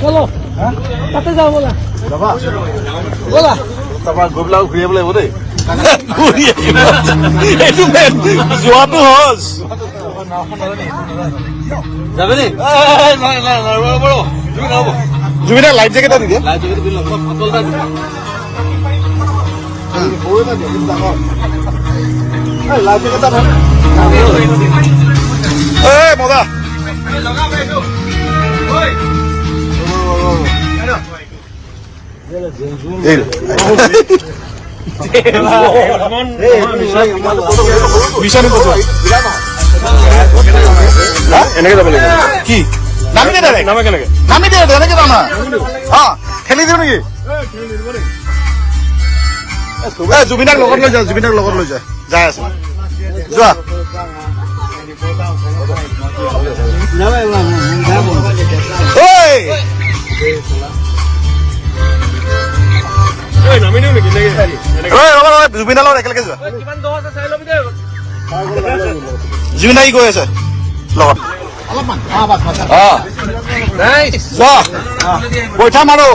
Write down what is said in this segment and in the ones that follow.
চলো তাতে যাও বলা বলা তাৰপৰা গৈ পেলাই ঘূৰি আহিব লাগিব দেই এইটো যোৱাটো সহজ যাবে নি জুবিনা লাইফ জেকেট এটা নিদিয়ে মজা এনেকে যাব লাগিব কি নামি দে নামে কেনেকে নামি দে এনেকে যাম না খেলি দিও নেকি জুবিনাক লগত লৈ যা জুবিনাক লগত লৈ যা যাই আছে যোৱা জুবিনাৰ লগত একেলগে যোৱা জুবিনা কি কৈ আছে লগত বৈঠা মাৰো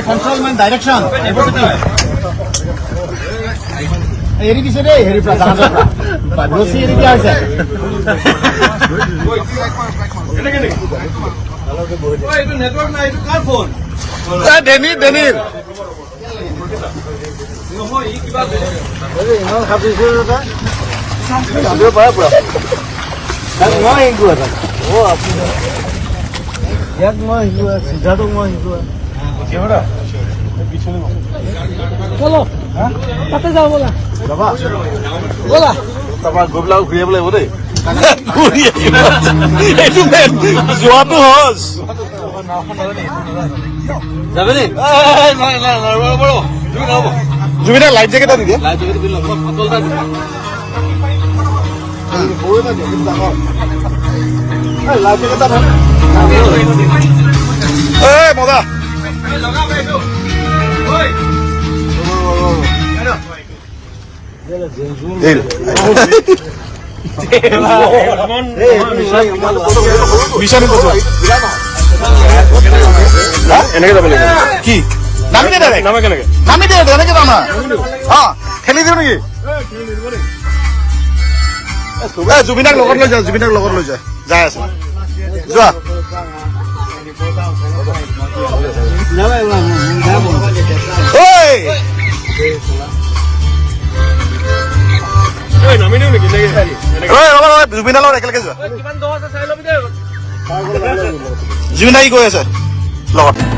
কন্ট্ৰোল মানে ডাইৰেকশন এৰি দিছে দেই হেৰি পৰা ৰচি এৰি দিয়া হৈছে ডেনিৰ চলো তাতে যাও বলা বলা তাৰপৰা গৈ পেলাই ঘূৰি আহিব লাগিব দেই এইটো যোৱাটো সহজ যাবে নি জুবিনা লাইফ জেকেট এটা নিদিয়ে মজা এনেকে যাব লাগিব কি নামি দে নামে কেনেকে নামি দে এনেকে যাম না খেলি দিও নেকি জুবিনাক লগত লৈ যা জুবিনাক লগত লৈ যা যাই আছে যোৱা জুবিনাৰ লগত একেলগে যোৱা জুবিনা কি কৈ আছে লগত